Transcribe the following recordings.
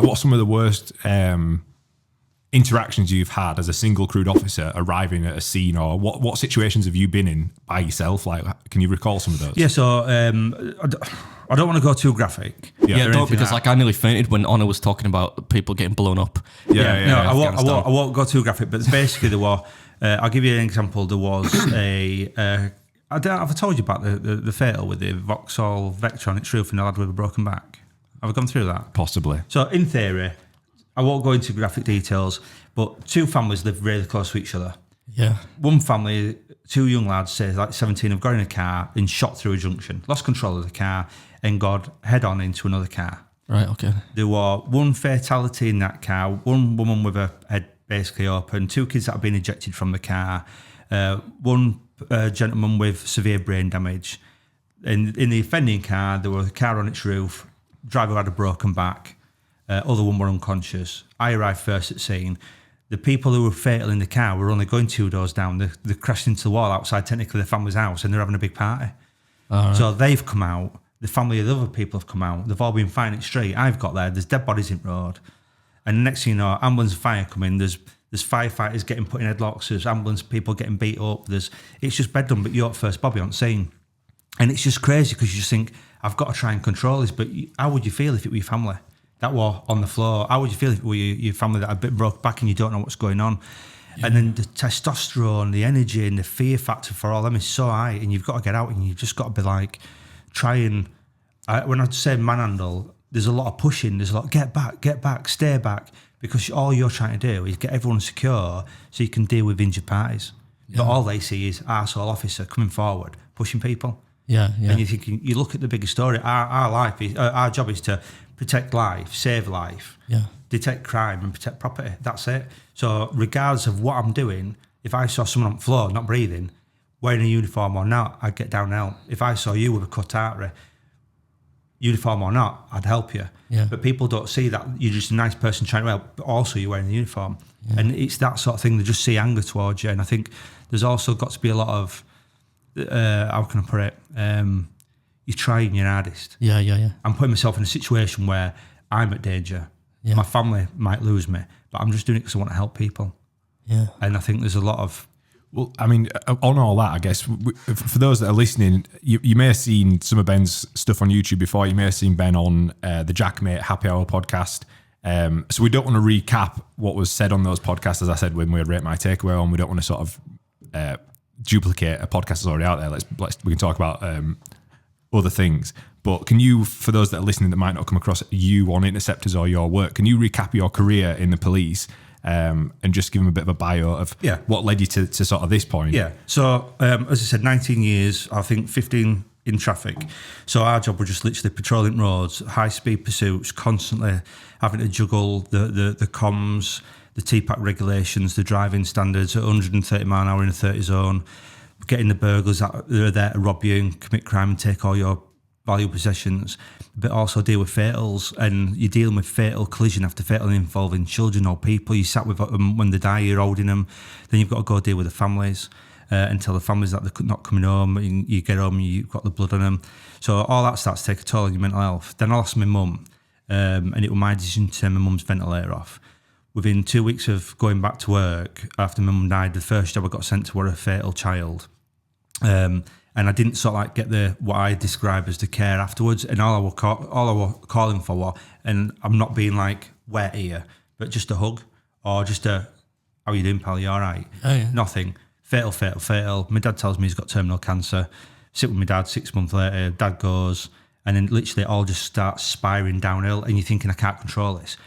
what's some of the worst interactions you've had as a single crewed officer arriving at a scene, or what situations have you been in by yourself? Like, can you recall some of those? Yeah, so I don't want to go too graphic. Yeah, don't, because like I nearly fainted when Honor was talking about people getting blown up. I won't go too graphic, but basically there were, I'll give you an example. There was I don't know if I told you about the fatal with the Vauxhall Vectra on its roof and the lad with a broken back. Have I gone through that? Possibly. So in theory, I won't go into graphic details, but two families live really close to each other. Yeah. One family, two young lads, say like 17, have got in a car and shot through a junction, lost control of the car and got head on into another car. Right, okay. There was one fatality in that car, one woman with her head basically open, two kids that have been ejected from the car, one gentleman with severe brain damage. In the offending car, there was a car on its roof, driver had a broken back, other one were unconscious. I arrived first at scene. The people who were fatal in the car were only going 2 doors down. They crashed into the wall outside technically their family's house and they're having a big party. Right. So they've come out. The family of the other people have come out. They've all been fine at street. I've got there. There's dead bodies in road. And the next thing you know, ambulance and fire come in. There's firefighters getting put in headlocks. There's ambulance people getting beat up. It's just bedlam, but you're at first Bobby on scene. And it's just crazy because you just think, I've got to try and control this. But how would you feel if it were your family that were on the floor? How would you feel if it were your family that had been broke back and you don't know what's going on? Yeah. And then the testosterone, the energy and the fear factor for all them is so high, and you've got to get out and you've just got to be like, try and, when I say manhandle, there's a lot of pushing, there's a lot, get back, stay back, because all you're trying to do is get everyone secure so you can deal with injured parties. Yeah. But all they see is arsehole officer coming forward, pushing people. Yeah. And you're thinking, you look at the bigger story, our job is to protect life, save life, detect crime and protect property. That's it. So regardless of what I'm doing, if I saw someone on the floor not breathing, wearing a uniform or not, I'd get down and help. If I saw you with a cut artery, uniform or not, I'd help you. Yeah. But people don't see that you're just a nice person trying to help, but also you're wearing a uniform. Yeah. And it's that sort of thing. They just see anger towards you. And I think there's also got to be a lot of, how can I put it? You're trying your hardest. Yeah. I'm putting myself in a situation where I'm at danger. Yeah. My family might lose me, but I'm just doing it because I want to help people. Yeah. And I think there's a lot of... Well, I mean, on all that, I guess, for those that are listening, you may have seen some of Ben's stuff on YouTube before. You may have seen Ben on the Jackmate Happy Hour podcast. So we don't want to recap what was said on those podcasts. As I said, when we had Rate My Takeaway on, we don't want to sort of duplicate a podcast that's already out there. We can talk about other things. But can you, for those that are listening that might not come across you on Interceptors or your work, can you recap your career in the police and just give them a bit of a bio of what led you to sort of this point? Yeah. So, as I said, 19 years, I think 15 in traffic. So our job was just literally patrolling roads, high-speed pursuits, constantly having to juggle the comms, the TPAC regulations, the driving standards at 130 mile an hour in a 30 zone, getting the burglars that are there to rob you and commit crime and take all your valuable possessions, but also deal with fatals. And you're dealing with fatal collision after fatal involving children or people. You sat with them when they die, you're holding them. Then you've got to go deal with the families and tell the families that they're not coming home. And you get home, you've got the blood on them. So all that starts to take a toll on your mental health. Then I lost my mum, and it was my decision to turn my mum's ventilator off. Within 2 weeks of going back to work, after my mum died, the first job I got sent to was a fatal child. And I didn't sort of like get what I describe as the care afterwards. And all I was calling for was, and I'm not being like wet here, but just a hug or just how you doing, pal? You all right? Oh, yeah. Nothing. Fatal. My dad tells me he's got terminal cancer. Sit with my dad 6 months later. Dad goes, and then literally it all just starts spiraling downhill. And you're thinking, I can't control this.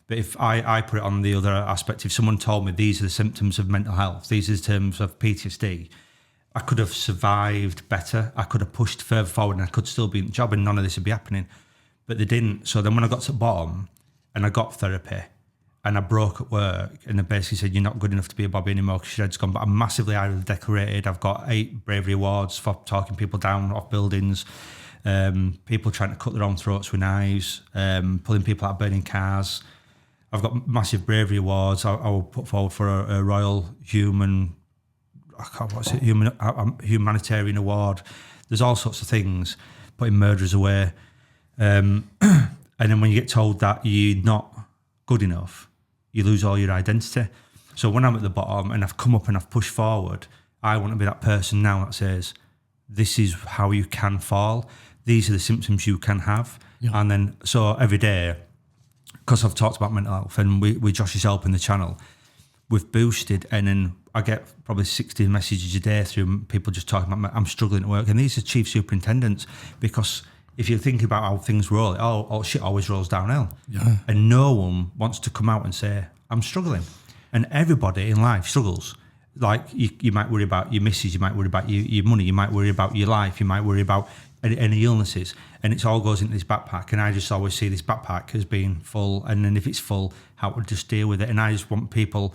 But if I put it on the other aspect, if someone told me these are the symptoms of mental health, these are the terms of PTSD, I could have survived better. I could have pushed further forward and I could still be in the job and none of this would be happening. But they didn't. So then when I got to the bottom and I got therapy and I broke at work and they basically said, you're not good enough to be a Bobby anymore because your head's gone. But I'm massively highly decorated. I've got 8 bravery awards for talking people down off buildings, people trying to cut their own throats with knives, pulling people out of burning cars. I've got massive bravery awards. I will put forward for a Royal Humanitarian Award. There's all sorts of things, putting murderers away. And then when you get told that you're not good enough, you lose all your identity. So when I'm at the bottom and I've come up and I've pushed forward, I want to be that person now that says, this is how you can fall. These are the symptoms you can have. Yeah. And then, so every day, because I've talked about mental health and with Josh's help in the channel, we've boosted, and then I get probably 60 messages a day through people just talking about, I'm struggling at work. And these are chief superintendents, because if you think about how things roll, oh shit always rolls downhill. Yeah. And no one wants to come out and say, I'm struggling. And everybody in life struggles. Like you might worry about your missus, you might worry about your money, you might worry about your life, you might worry about any illnesses, and it all goes into this backpack. And I just always see this backpack as being full, and then if it's full, how to just deal with it. And I just want people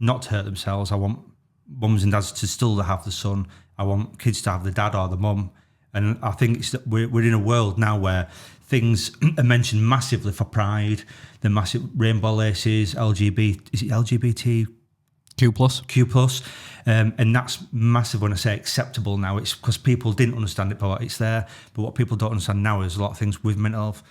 not to hurt themselves. I want mums and dads to still have the son. I want kids to have the dad or the mum. And I think it's that we're in a world now where things are mentioned massively for pride, the massive rainbow laces, LGBT? Q+. And that's massive when I say acceptable now. It's because people didn't understand it, but it's there. But what people don't understand now is a lot of things with mental health.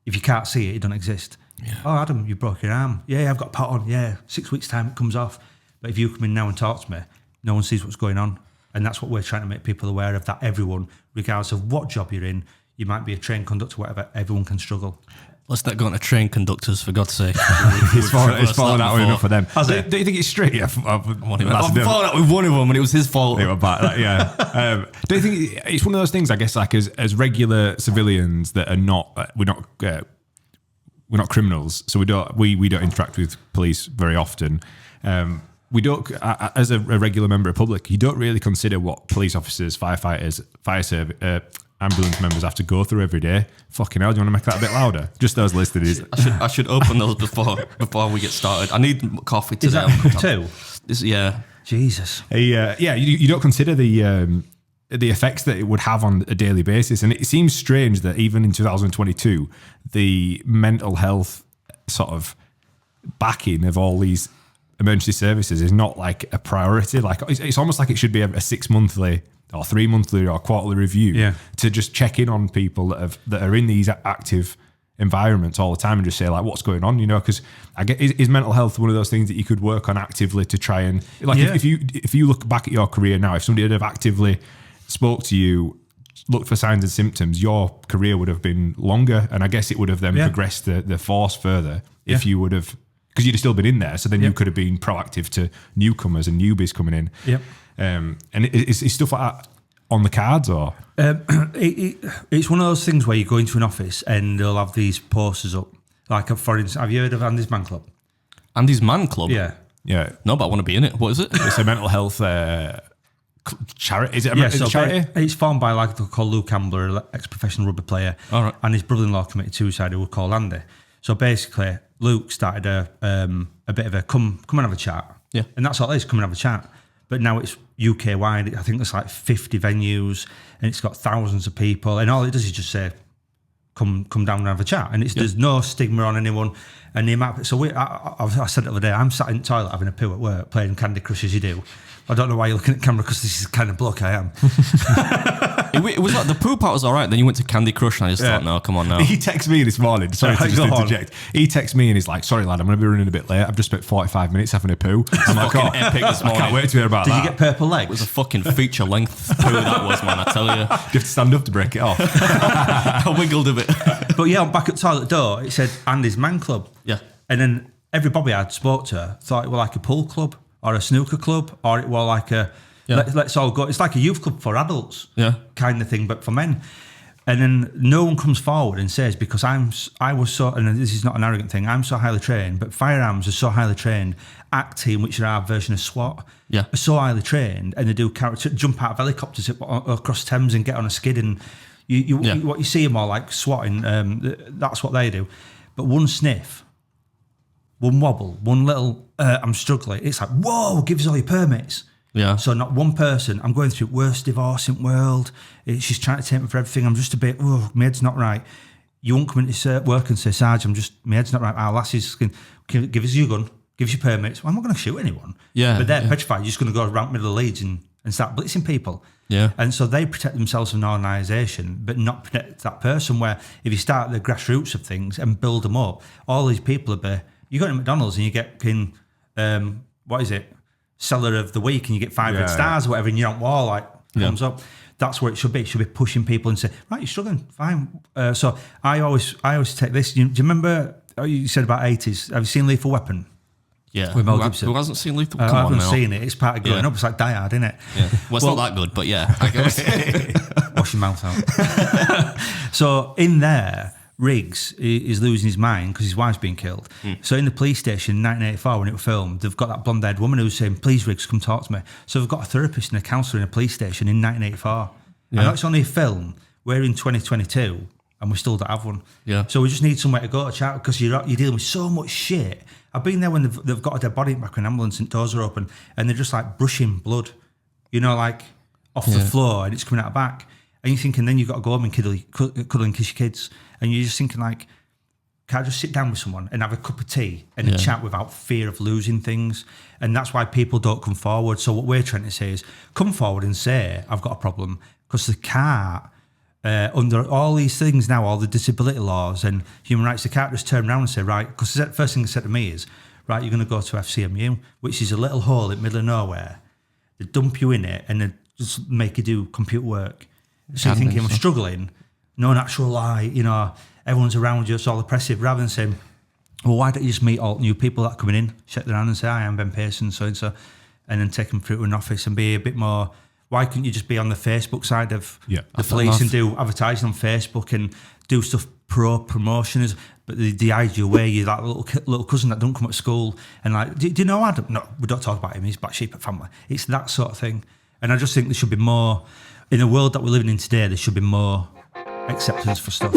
If you can't see it, it doesn't exist. Yeah. Oh, Adam, you broke your arm. Yeah, I've got a pot on. Yeah, 6 weeks' time it comes off. But if you come in now and talk to me, no one sees what's going on. And that's what we're trying to make people aware of, that everyone, regardless of what job you're in, you might be a train conductor, whatever, everyone can struggle. Let's not go into train conductors, for God's sake. It's fallen out enough for them. Has it? Do you think it's straight? Yeah, I've fallen out with one of them, and it was his fault. They were bad, yeah. Do you think it's one of those things? I guess, like as regular civilians that are not, we're not criminals, so we don't interact with police very often. We don't, as a regular member of the public, you don't really consider what police officers, firefighters, fire service, ambulance members have to go through every day. Fucking hell, do you want to make that a bit louder? Just those listeners. I should open those before we get started. I need coffee today. Is that cup too? Yeah. Jesus. You don't consider the effects that it would have on a daily basis. And it seems strange that even in 2022, the mental health sort of backing of all these emergency services is not like a priority. Like it's almost like it should be a 6 monthly or 3 monthly or quarterly review to just check in on people that are in these active environments all the time and just say, like, what's going on, because I get, is mental health one of those things that you could work on actively to try and, like, if you look back at your career now, if somebody had have actively spoke to you, looked for signs and symptoms, your career would have been longer, and I guess it would have then progressed the force further if you would have, because you'd have still been in there, so then you could have been proactive to newcomers and newbies coming in. And is stuff like that on the cards, or? It's one of those things where you go into an office and they'll have these posters up. Like, for instance, have you heard of Andy's Man Club? Andy's Man Club? Yeah. No, but I want to be in it. What is it? It's a mental health charity. Is it a charity? It's formed by like called Luke Ambler, an ex-professional rugby player, and his brother-in-law committed suicide, who were called Andy. So basically, Luke started a bit of a come and have a chat. Yeah. And that's all it is, come and have a chat. But now it's UK wide. I think there's like 50 venues, and it's got thousands of people. And all it does is just say, come down and have a chat. And there's no stigma on anyone. And the amount. So I said it the other day, I'm sat in the toilet having a poo at work, playing Candy Crush as you do. I don't know why you're looking at camera, because this is the kind of bloke I am. It was like the poop part was all right. Then you went to Candy Crush, and I just thought, no, come on now. He texted me this morning. Sorry to just interject. He texted me and he's like, sorry, lad, I'm going to be running a bit late. I've just spent 45 minutes having a poo. I'm like, epic this morning. I can't wait to hear about that. Did you get purple legs? It was a fucking feature-length poo that was, man, I tell you. You have to stand up to break it off. I wiggled a bit. But yeah, back at the toilet door, it said Andy's Man Club. Yeah. And then everybody I'd spoke to thought it was like a pool club or a snooker club, or it was like a... Let's all go. It's like a youth club for adults, kind of thing, but for men. And then no one comes forward and says, because I was so, and this is not an arrogant thing, I'm so highly trained, but firearms are so highly trained. ACT team, which are our version of SWAT, are so highly trained, and they do jump out of helicopters across Thames and get on a skid, and what you see them all like swatting. That's what they do. But one sniff, one wobble, one little, I'm struggling. It's like, whoa, give us all your permits. Yeah. So not one person. I'm going through worst divorce in the world. She's trying to take me for everything. I'm just a bit, my head's not right. You won't come into work and say, Sarge, my head's not right. Our lasses can give us your gun, give us your permits. Well, I'm not going to shoot anyone. Yeah. But they're petrified. You're just going to go around middle of Leeds and start blitzing people. Yeah. And so they protect themselves from an organisation, but not protect that person, where if you start at the grassroots of things and build them up, all these people will be, You go to McDonald's and you get what is it? Seller of the week, and you get 5 red stars or whatever, and you're on wall like thumbs up. That's where it should be. It should be pushing people and say, right, you're struggling, fine. So I always take this. Do you remember you said about 80s? Have you seen Lethal Weapon? Yeah. With Mel Gibson. Who hasn't seen Lethal? I haven't seen it. It's part of growing up. It's like Die Hard, isn't it? Yeah. Well, it's not that good, but yeah. I guess. Wash your mouth out. So in there, Riggs is losing his mind because his wife's been killed. So in the police station in 1984 when it was filmed, they've got that blonde-haired woman who's saying, please Riggs, come talk to me. So they've got a therapist and a counsellor in a police station in 1984. And that's only a film. We're in 2022 and we still don't have one. Yeah. So we just need somewhere to go to chat because you're dealing with so much shit. I've been there when they've got a dead body back in an ambulance and doors are open and they're just like brushing blood, like off the floor and it's coming out the back. And you're thinking then you've got to go home and cuddle and kiss your kids. And you're just thinking like, can I just sit down with someone and have a cup of tea and a chat without fear of losing things? And that's why people don't come forward. So what we're trying to say is come forward and say, I've got a problem. Because the can't, under all these things now, all the disability laws and human rights, they can't just turn around and say, right, because the first thing they said to me is, right, you're going to go to FCMU, which is a little hole in the middle of nowhere. They dump you in it and they just make you do computer work. So you're thinking, I'm struggling, no natural light, everyone's around you, it's all oppressive, rather than saying, well, why don't you just meet all new people that are coming in, shake their hand and say, hi, I'm Ben Pearson, so-and-so, and then take them through to an office and be a bit more, why couldn't you just be on the Facebook side of the police and do advertising on Facebook and do stuff promotions, but they hide you away, you're that little cousin that don't come to school, and like, do you know Adam? No, we don't talk about him, he's black sheep at family. It's that sort of thing. And I just think there should be more, in the world that we're living in today, there should be more acceptance for stuff.